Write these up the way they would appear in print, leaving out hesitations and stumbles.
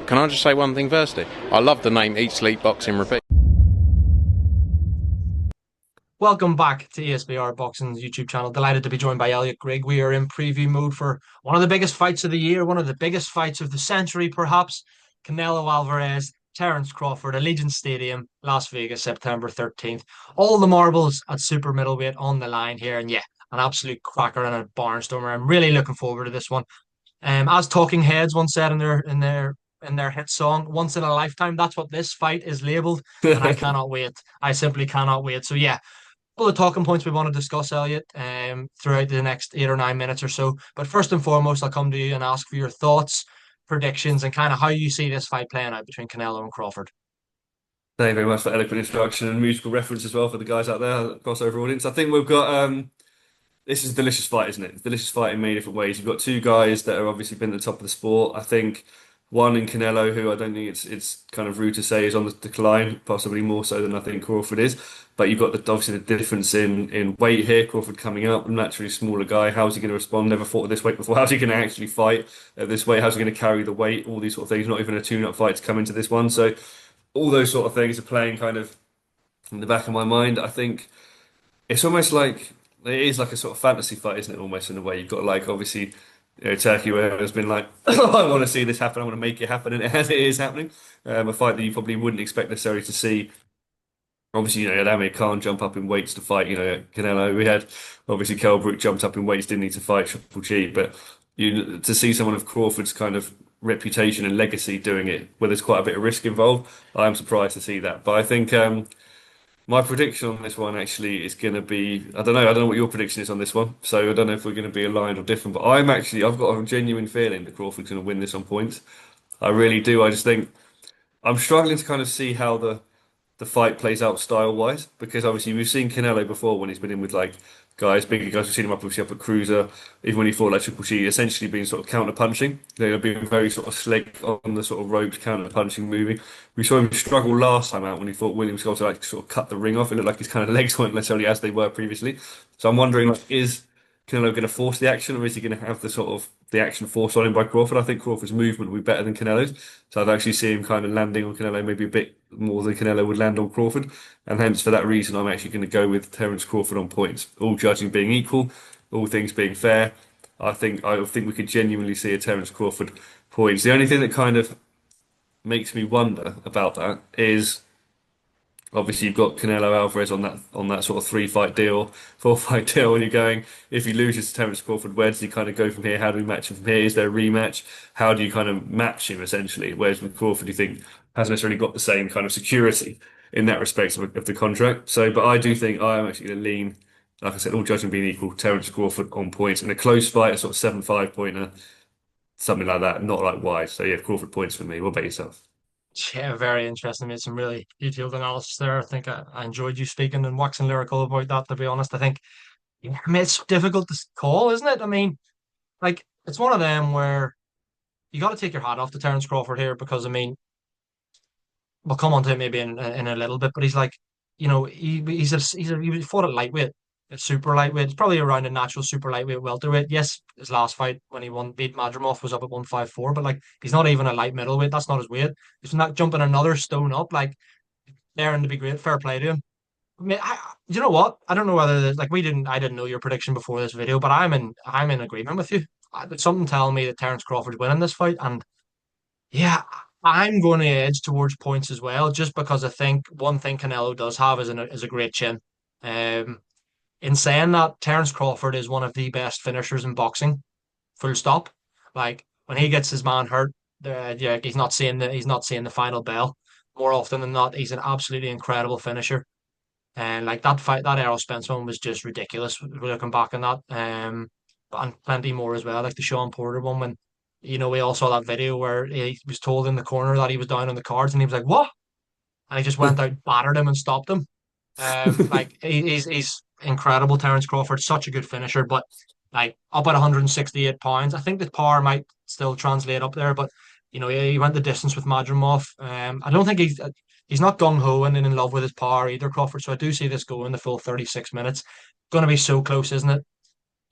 can I just say one thing firstly? I love the name Eat Sleep Boxing Repeat. Welcome back to ESBR Boxing's YouTube channel. Delighted to be joined by Elliot Grigg. We are in preview mode for one of the biggest fights of the year, one of the biggest fights of the century, perhaps. Canelo Alvarez, Terence Crawford, Allegiant Stadium, Las Vegas, September 13th. All the marbles at super middleweight on the line here. And yeah, an absolute cracker and a barnstormer. I'm really looking forward to this one. As Talking Heads once said in their hit song, once in a lifetime, that's what this fight is labeled. And I cannot wait. I simply cannot wait. So yeah, couple of talking points we want to discuss, Elliot, throughout the next 8 or 9 minutes or so. But first and foremost, I'll come to you and ask for your thoughts, predictions, and kind of how you see this fight playing out between Canelo and Crawford. Thank you very much for eloquent introduction and musical reference as well for the guys out there, crossover audience. I think we've got this is a delicious fight, isn't it? It's a delicious fight in many different ways. You've got two guys that have obviously been at the top of the sport. I think one in Canelo, who I don't think it's kind of rude to say is on the decline, possibly more so than I think Crawford is. But you've got obviously the difference in weight here. Crawford coming up, naturally smaller guy. How's he going to respond? Never fought at this weight before. How's he going to actually fight at this weight? How's he going to carry the weight? All these sort of things. Not even a tune-up fight to come into this one. So all those sort of things are playing kind of in the back of my mind. I think it's almost like it is like a sort of fantasy fight, isn't it? Almost in a way, you've got like obviously, Turkey where has been like, I want to see this happen, I want to make it happen, and it is happening. A fight that you probably wouldn't expect necessarily to see. Obviously, you had Amir Khan jump up in weights to fight, Canelo. We had obviously Kell Brook jumped up in weights, didn't need to fight Triple G, but to see someone of Crawford's kind of reputation and legacy doing it, where there's quite a bit of risk involved, I'm surprised to see that. But I think my prediction on this one actually is going to be, I don't know what your prediction is on this one. So I don't know if we're going to be aligned or different, but I've got a genuine feeling that Crawford's going to win this on points. I really do. I just think I'm struggling to kind of see how the fight plays out style wise, because obviously we've seen Canelo before when he's been in with like guys, bigger guys. We've seen him obviously up at Cruiser, even when he fought like Triple G, essentially being sort of counter punching. They've been very sort of slick on the sort of ropes, counter punching, moving. We saw him struggle last time out when he fought Williams to like sort of cut the ring off. It looked like his kind of legs weren't necessarily as they were previously. So I'm wondering, like, is Canelo going to force the action, or is he going to have the sort of the action forced on him by Crawford? I think Crawford's movement will be better than Canelo's, so I'd actually see him kind of landing on Canelo maybe a bit more than Canelo would land on Crawford, and hence for that reason, I'm actually going to go with Terence Crawford on points. All judging being equal, all things being fair, I think we could genuinely see a Terence Crawford points. The only thing that kind of makes me wonder about that is, obviously, you've got Canelo Alvarez on that sort of 3 fight deal, 4 fight deal, and you're going, if he loses to Terence Crawford, where does he kind of go from here? How do we match him from here? Is there a rematch? How do you kind of match him essentially? Whereas with Crawford, you think hasn't necessarily got the same kind of security in that respect of the contract. So, but I do think I am actually going to lean, like I said, all judging being equal, Terence Crawford on points in a close fight, a sort of 7-5 pointer, something like that, not like wide. So yeah, Crawford points for me. What about yourself? Yeah, very interesting. Made some really detailed analysis there. I think I enjoyed you speaking and waxing lyrical about that, to be honest. I think, yeah, I mean, it's difficult to call, isn't it? I mean, like, it's one of them where you got to take your hat off to Terence Crawford here because, I mean, we'll come on to it maybe in a little bit, but he's like, he fought at lightweight, at super lightweight. It's probably around a natural super lightweight welterweight. Yes, his last fight when he beat Madrimov was up at 154, but like he's not even a light middleweight. That's not his weight. He's not jumping another stone up. Like, daring to be great. Fair play to him. I mean, you know what? I don't know whether like I didn't know your prediction before this video, but I'm in agreement with you. There's something telling me that Terence Crawford's winning this fight, and yeah, I'm going to edge towards points as well, just because I think one thing Canelo does have is a great chin. Um, in saying that, Terence Crawford is one of the best finishers in boxing. Full stop. Like when he gets his man hurt, yeah, he's not seeing the final bell. More often than not, he's an absolutely incredible finisher. And like that fight, that Errol Spence one was just ridiculous. Looking back on that, and plenty more as well, like the Sean Porter one when we all saw that video where he was told in the corner that he was down on the cards, and he was like, "What?" And he just went out, battered him, and stopped him. Like he's incredible, Terence Crawford, such a good finisher, but like up at 168 pounds, I think the power might still translate up there, but he went the distance with Madrimov. I don't think he's not gung ho and in love with his power either, Crawford. So I do see this going the full 36 minutes. Going to be so close, isn't it?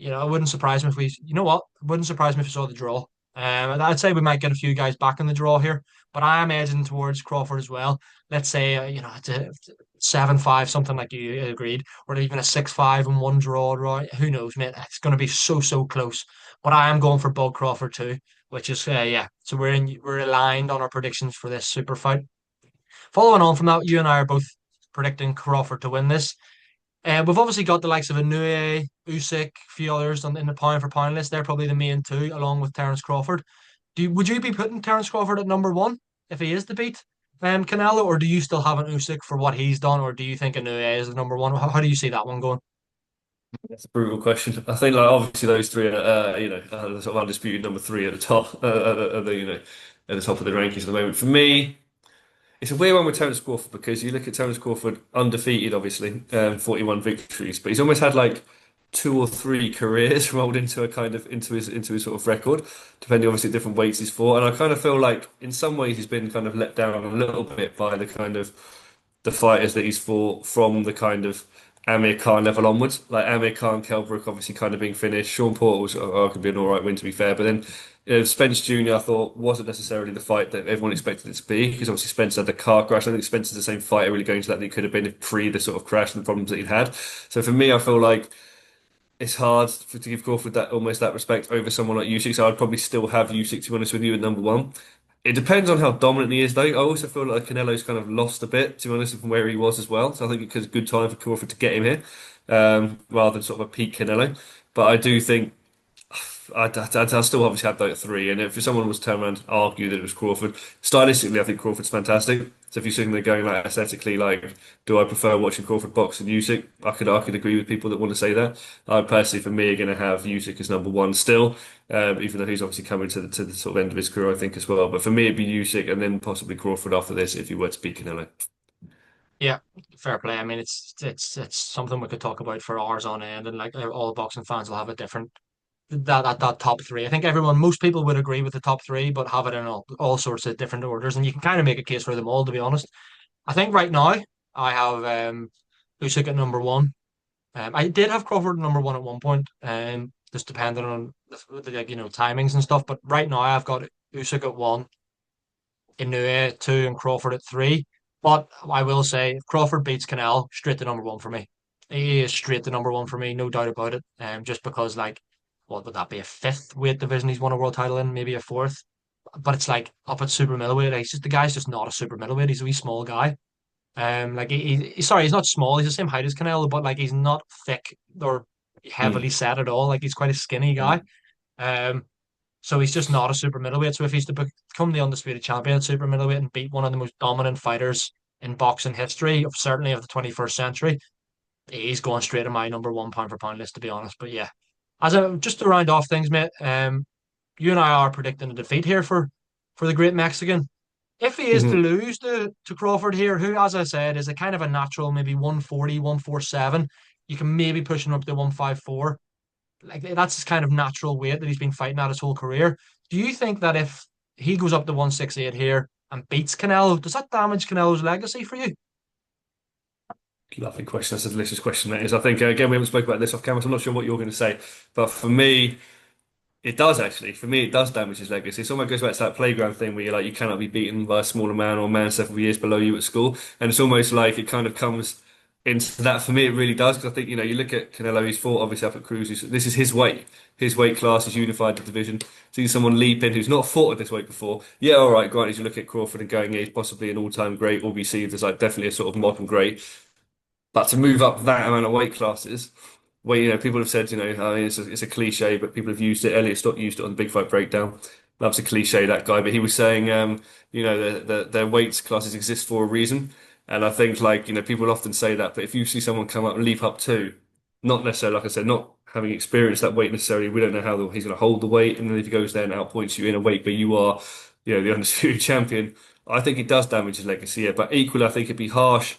It wouldn't surprise me if we, you know what? It wouldn't surprise me if we saw the draw. I'd say we might get a few guys back in the draw here, but I am edging towards Crawford as well. Let's say it's a 7-5, something like you agreed, or even a 6-5 and one draw. Who knows, mate? It's going to be so close. But I am going for Bug Crawford too, which is yeah. So we're aligned on our predictions for this super fight. Following on from that, you and I are both predicting Crawford to win this. We've obviously got the likes of Inoue, Usyk, a few others in the pound for pound list. They're probably the main two, along with Terence Crawford. Would you be putting Terence Crawford at number one if he is to beat Canelo, or do you still have an Usyk for what he's done, or do you think Inoue is the number one? How do you see that one going? That's a brutal question. I think like obviously those three are the sort of undisputed number three at the top at the top of the rankings at the moment. For me, it's a weird one with Terence Crawford because you look at Terence Crawford undefeated, obviously, 41 victories, but he's almost had like two or three careers rolled into a kind of into his sort of record, depending obviously different weights he's fought. And I kind of feel like in some ways he's been kind of let down a little bit by the kind of the fighters that he's fought from the kind of Amir Khan level onwards. Like Amir Khan, Kell Brook obviously kind of being finished. Sean Porter was could be an all right win to be fair, but then Spence Jr. I thought wasn't necessarily the fight that everyone expected it to be because obviously Spence had the car crash. I think Spence's the same fighter really going to that he could have been pre the sort of crash and the problems that he'd had. So for me, I feel like it's hard to give Crawford that almost that respect over someone like Usyk. So I'd probably still have Usyk to be honest with you at number one. It depends on how dominant he is, though. I also feel like Canelo's kind of lost a bit, to be honest, from where he was as well. So I think it was a good time for Crawford to get him here, rather than sort of a peak Canelo. But I do think I still obviously have those three. And if someone was to turn around and argue that it was Crawford, stylistically, I think Crawford's fantastic. So if you're sitting there going like aesthetically, like, do I prefer watching Crawford box than Usyk? I could agree with people that want to say that. I personally, for me, are going to have Usyk as number one still, even though he's obviously coming to the sort of end of his career, I think as well. But for me, it'd be Usyk and then possibly Crawford after this if he were to beat Canelo. Yeah, fair play. I mean, it's something we could talk about for hours on end, and like all boxing fans will have a different that top three. I think most people would agree with the top three, but have it in all sorts of different orders, and you can kind of make a case for them all, to be honest. I think right now I have Usyk at number one. I did have Crawford at number one at one point, just depending on like timings and stuff. But right now I've got Usyk at one, Inoue at two, and Crawford at three. But I will say, if Crawford beats Canelo, straight to number one for me. He is straight to number one for me, no doubt about it. Just because like, what would that be? A fifth weight division he's won a world title in, maybe a fourth. But it's like up at super middleweight. The guy's just not a super middleweight. He's a wee small guy. Like sorry, he's not small. He's the same height as Canelo, but like he's not thick or heavily Mm. set at all. Like he's quite a skinny guy. Um, so he's just not a super middleweight. So if he's to become the undisputed champion at super middleweight and beat one of the most dominant fighters in boxing history, certainly of the 21st century, he's going straight to my number one pound for pound list, to be honest. But yeah, just to round off things, mate, you and I are predicting a defeat here for the great Mexican. If he is to Mhm. lose to Crawford here, who, as I said, is a kind of a natural, maybe 140, 147, you can maybe push him up to 154. Like that's his kind of natural weight that he's been fighting at his whole career. Do you think that if he goes up to 168 here and beats Canelo, does that damage Canelo's legacy for you? Lovely question. That's a delicious question, that is. I think, again, we haven't spoken about this off camera, so I'm not sure what you're going to say. But for me, it does actually. For me, it does damage his legacy. It almost goes back to that playground thing where you're like, you cannot be beaten by a smaller man or a man several years below you at school. And it's almost like it kind of comes into that. For me, it really does. Because I think, you look at Canelo, he's fought obviously up at Cruz. This is his weight. His weight class has unified the division. Seeing someone leap in who's not fought at this weight before. Yeah, all right, granted, you look at Crawford and going, yeah, he's possibly an all-time great or be seen as like definitely a sort of modern great. But to move up that amount of weight classes, where people have said, I mean, it's a cliche, but people have used it. Elliot Stott used it on the Big Fight Breakdown. Loves a cliche, that guy, but he was saying, their weights classes exist for a reason, and I think like people often say that, but if you see someone come up and leap up too, not necessarily like I said, not having experienced that weight necessarily, we don't know how he's going to hold the weight, and then if he goes there and outpoints you in a weight, but you are, the undisputed champion. I think it does damage his legacy, yeah, but equally, I think it'd be harsh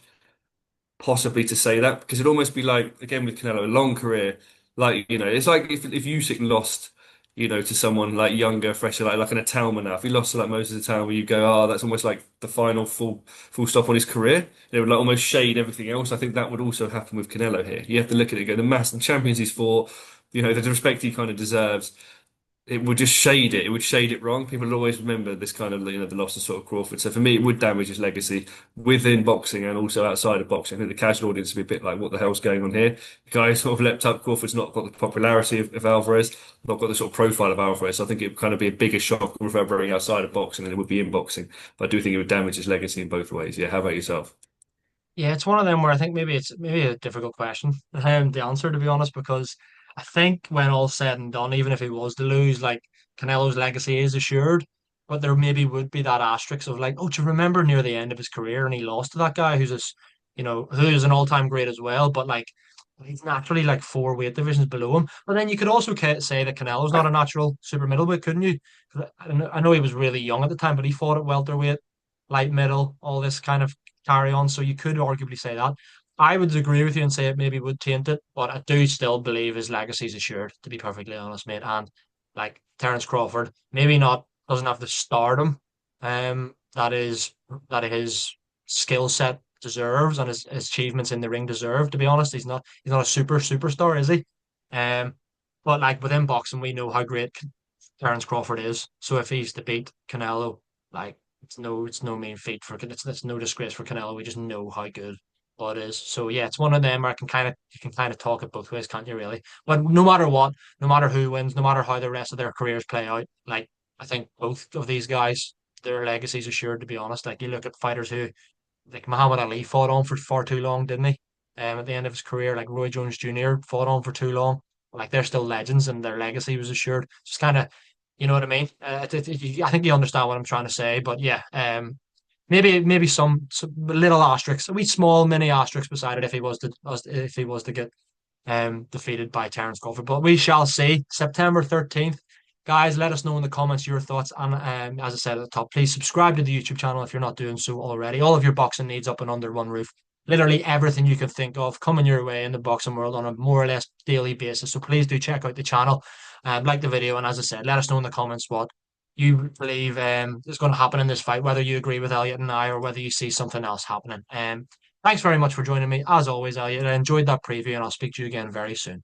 possibly to say that because it'd almost be like again with Canelo, a long career. Like it's like if Usyk lost, to someone like younger, fresher, like an Atalma now. If he lost to like Moses Atalma, you go, oh, that's almost like the final full stop on his career. It would like almost shade everything else. I think that would also happen with Canelo here. You have to look at it, and go the champions he's fought, the respect he kind of deserves. it would just shade it. It would shade it wrong. People will always remember this kind of, the loss of sort of Crawford. So for me, it would damage his legacy within boxing and also outside of boxing. I think the casual audience would be a bit like, what the hell's going on here? The guy sort of leapt up. Crawford's not got the popularity of Alvarez, not got the sort of profile of Alvarez. So I think it would kind of be a bigger shock reverberating outside of boxing than it would be in boxing. But I do think it would damage his legacy in both ways. Yeah, how about yourself? Yeah, it's one of them where I think maybe it's maybe a difficult question the answer, to be honest, because I think when all's said and done, even if he was to lose, like Canelo's legacy is assured, but there maybe would be that asterisk of like, oh, do you remember near the end of his career and he lost to that guy who's who is an all-time great as well, but like he's naturally like four weight divisions below him. But then you could also say that Canelo's not a natural super middleweight, couldn't you? 'Cause I know he was really young at the time, but he fought at welterweight, light middle, all this kind of carry on. So you could arguably say that. I would agree with you and say it maybe would taint it, but I do still believe his legacy is assured, to be perfectly honest, mate. And like Terence Crawford, maybe not doesn't have the stardom that is that his skill set deserves and his achievements in the ring deserve, to be honest. He's not a superstar, is he? Um but like within boxing we know how great Terence Crawford is. So if he's to beat Canelo, like it's no mean feat for it's no disgrace for Canelo. We just know how good it is. So yeah, it's one of them where you can kind of talk it both ways, can't you really? But no matter what, no matter who wins, no matter how the rest of their careers play out, like I think both of these guys, their legacies assured, to be honest. Like you look at fighters who like Muhammad Ali fought on for far too long, didn't he? At the end of his career, like Roy Jones Jr. fought on for too long. Like they're still legends, and their legacy was assured. Just kind of, you know what I mean? I think you understand what I'm trying to say, but yeah, maybe some little asterisks, a wee small mini asterisk beside it if he was to get defeated by Terence Crawford. But we shall see. September 13th. Guys, let us know in the comments your thoughts. And as I said at the top, please subscribe to the YouTube channel if you're not doing so already. All of your boxing needs up and under one roof. Literally everything you can think of coming your way in the boxing world on a more or less daily basis. So please do check out the channel, like the video, and as I said, let us know in the comments what you believe is going to happen in this fight, whether you agree with Elliot and I or whether you see something else happening. Thanks very much for joining me. As always, Elliot, I enjoyed that preview and I'll speak to you again very soon.